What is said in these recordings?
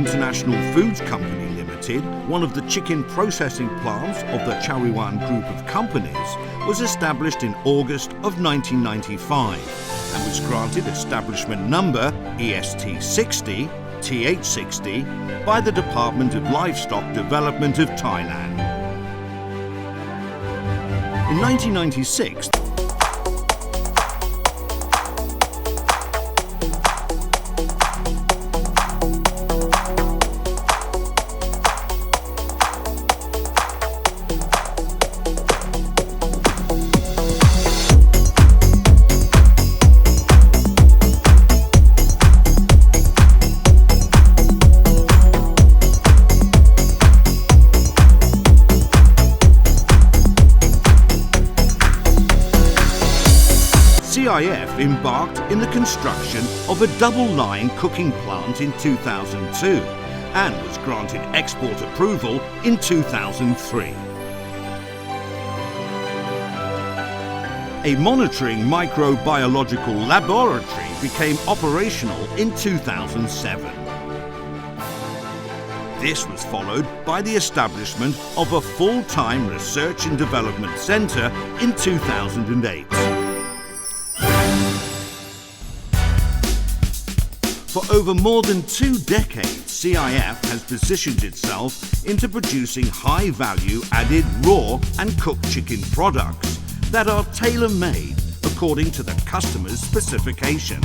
International Foods Company Limited, one of the chicken processing plants of the Chariwan Group of companies, was established in August of 1995 and was granted establishment number EST 60, TH 60 by the Department of Livestock Development of Thailand. In 1996, CIF embarked in the construction of a double-line cooking plant in 2002 and was granted export approval in 2003. A monitoring microbiological laboratory became operational in 2007. This was followed by the establishment of a full-time research and development centre in 2008. For over more than 2 decades, CIF has positioned itself into producing high-value added raw and cooked chicken products that are tailor-made according to the customer's specification.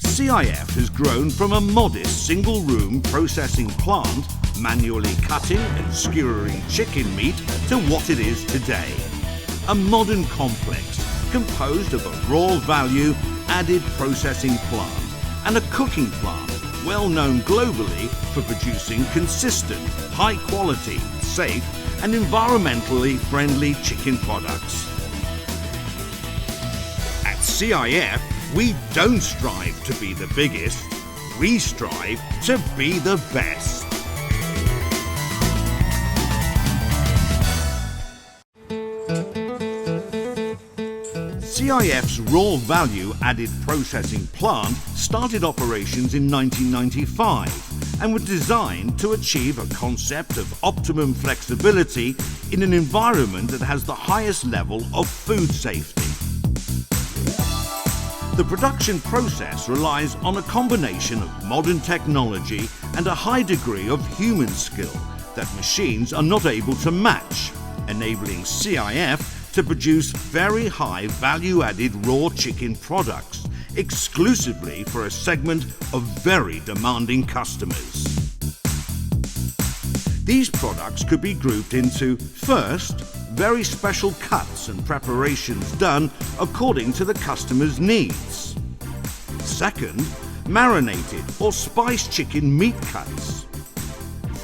CIF has grown from a modest single-room processing plant, manually cutting and skewering chicken meat, to what it is today. A modern complex composed of a raw value added processing plant and a cooking plant well known globally for producing consistent, high quality, safe and environmentally friendly chicken products. At CIF, we don't strive to be the biggest, we strive to be the best. CIF's raw value added processing plant started operations in 1995 and was designed to achieve a concept of optimum flexibility in an environment that has the highest level of food safety. The production process relies on a combination of modern technology and a high degree of human skill that machines are not able to match, enabling CIF to produce very high value-added raw chicken products exclusively for a segment of very demanding customers. These products could be grouped into, first, very special cuts and preparations done according to the customer's needs. Second, marinated or spiced chicken meat cuts.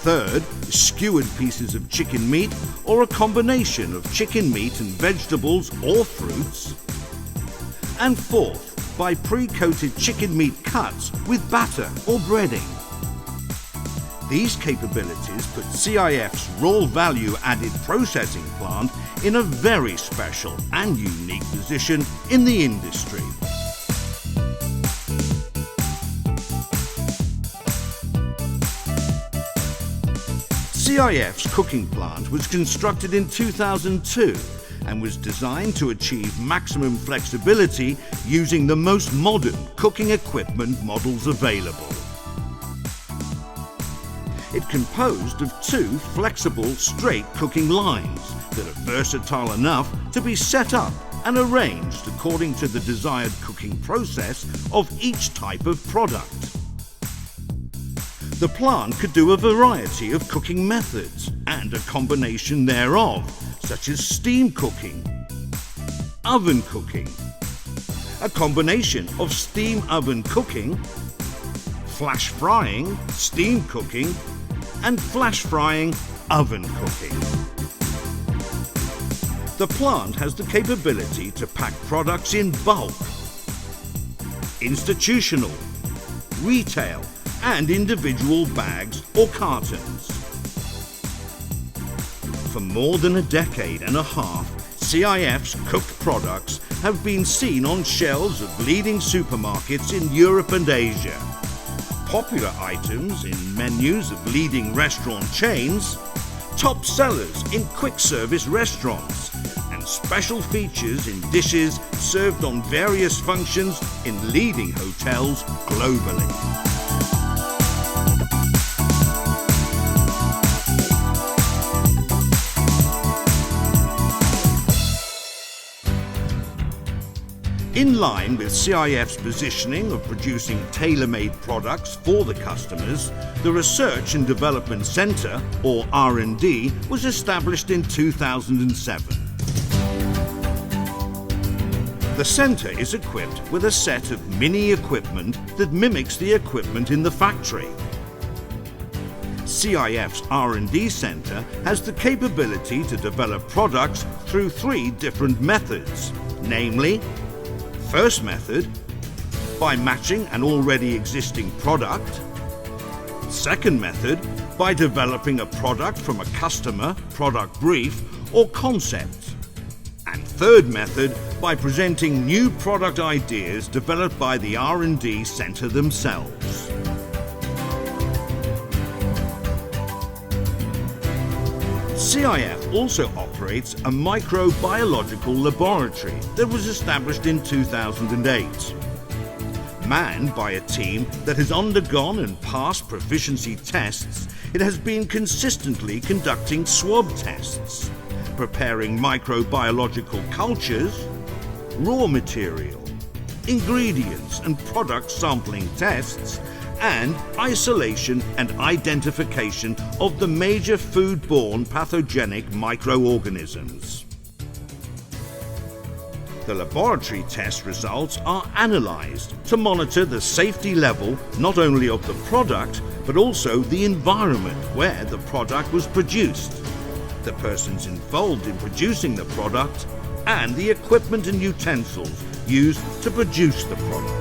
Third, skewered pieces of chicken meat or a combination of chicken meat and vegetables or fruits. And fourth, by pre-coated chicken meat cuts with batter or breading. These capabilities put CIF's raw value added processing plant in a very special and unique position in the industry. CIF's cooking plant was constructed in 2002 and was designed to achieve maximum flexibility using the most modern cooking equipment models available. It composed of 2 flexible straight cooking lines that are versatile enough to be set up and arranged according to the desired cooking process of each type of product. The plant could do a variety of cooking methods and a combination thereof, such as steam cooking, oven cooking, a combination of steam oven cooking, flash frying, steam cooking, and flash frying, oven cooking. The plant has the capability to pack products in bulk, institutional, retail, and individual bags or cartons. For more than a decade and a half, CIF's cooked products have been seen on shelves of leading supermarkets in Europe and Asia. Popular items in menus of leading restaurant chains, top sellers in quick-service restaurants, and special features in dishes served on various functions in leading hotels globally. In line with CIF's positioning of producing tailor-made products for the customers, the Research and Development Centre, or R&D, was established in 2007. The centre is equipped with a set of mini equipment that mimics the equipment in the factory. CIF's R&D Centre has the capability to develop products through 3 different methods, namely, first method, by matching an already existing product. Second method, by developing a product from a customer, product brief, or concept. And third method, by presenting new product ideas developed by the R&D Centre themselves. CIF also operates a microbiological laboratory that was established in 2008. Manned by a team that has undergone and passed proficiency tests, it has been consistently conducting swab tests, preparing microbiological cultures, raw material, ingredients and product sampling tests, and isolation and identification of the major food-borne pathogenic microorganisms. The laboratory test results are analysed to monitor the safety level not only of the product but also the environment where the product was produced, the persons involved in producing the product, and the equipment and utensils used to produce the product.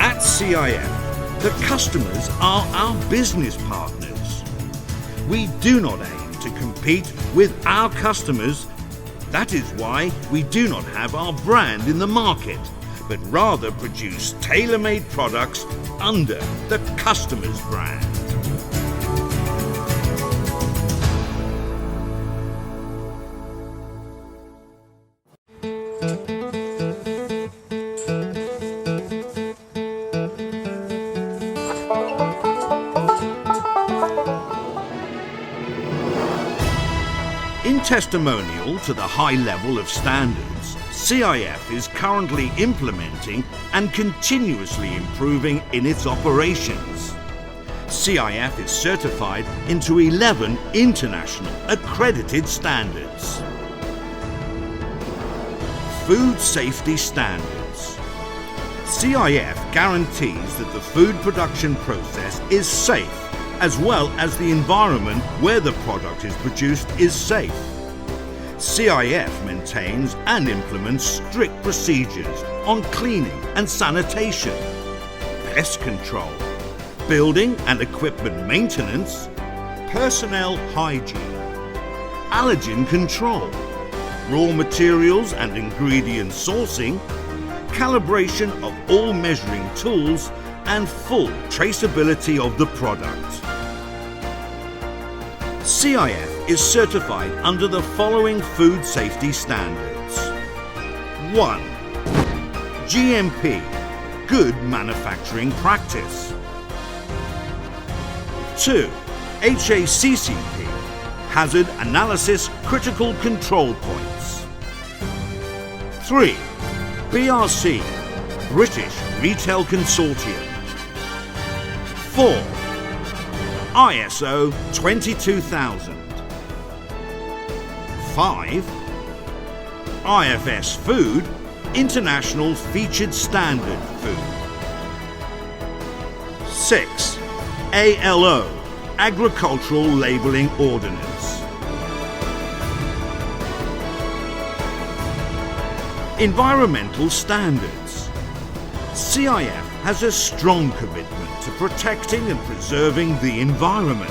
At CIF, the customers are our business partners. We do not aim to compete with our customers. That is why we do not have our brand in the market, but rather produce tailor-made products under the customer's brand. In testimonial to the high level of standards, CIF is currently implementing and continuously improving in its operations. CIF is certified into 11 international accredited standards. Food Safety Standards. CIF guarantees that the food production process is safe, as well as the environment where the product is produced is safe. CIF maintains and implements strict procedures on cleaning and sanitation, pest control, building and equipment maintenance, personnel hygiene, allergen control, raw materials and ingredient sourcing, calibration of all measuring tools, and full traceability of the product. CIF is certified under the following food safety standards. 1. GMP, Good Manufacturing Practice. 2. HACCP, Hazard Analysis Critical Control Points. 3. BRC, British Retail Consortium. 4. ISO 22000. 5. IFS Food, International Featured Standard Food. 6. ALO, Agricultural Labelling Ordinance. Environmental Standards. CIF has a strong commitment to protecting and preserving the environment.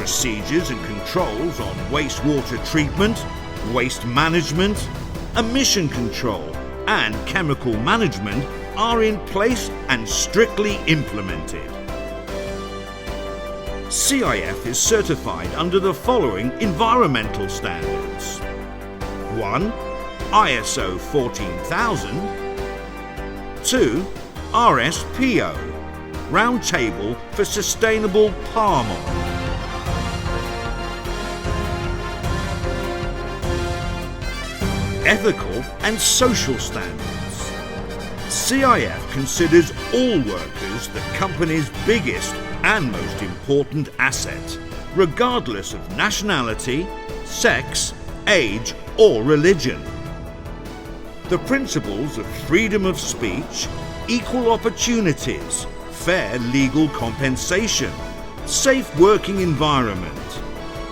procedures and controls on wastewater treatment, waste management, emission control, and chemical management are in place and strictly implemented. CIF is certified under the following environmental standards. 1. ISO 14000. 2. RSPO, Roundtable for Sustainable Palm Oil. Ethical and social standards. CIF considers all workers the company's biggest and most important asset, regardless of nationality, sex, age, or religion. The principles of freedom of speech, equal opportunities, fair legal compensation, safe working environment,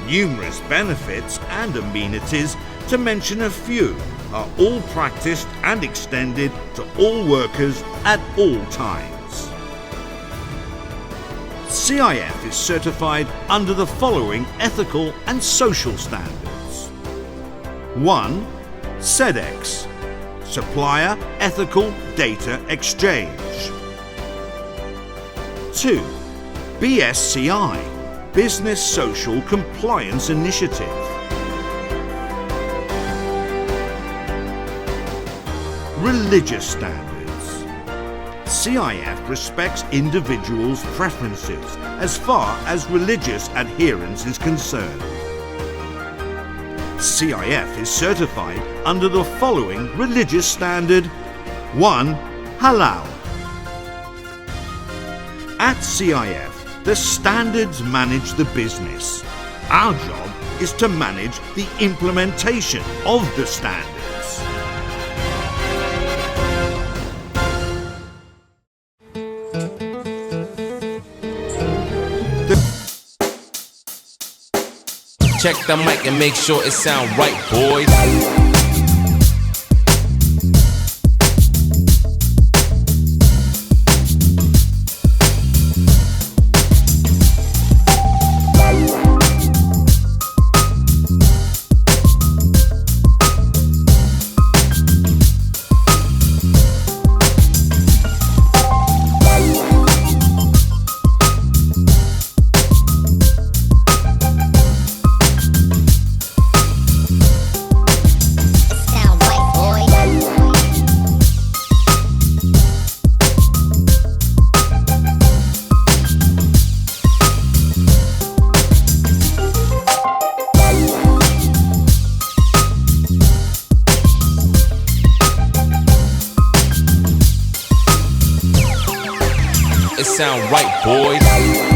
numerous benefits and amenities, to mention a few, are all practiced and extended to all workers at all times. CIF is certified under the following ethical and social standards. 1. SEDEX, Supplier Ethical Data Exchange. 2. BSCI, Business Social Compliance Initiative. Religious standards. CIF respects individuals' preferences as far as religious adherence is concerned. CIF is certified under the following religious standard. 1. Halal. At CIF, the standards manage the business. Our job is to manage the implementation of the standards. Check the mic and make sure it sound right, boys. It sound right, boys.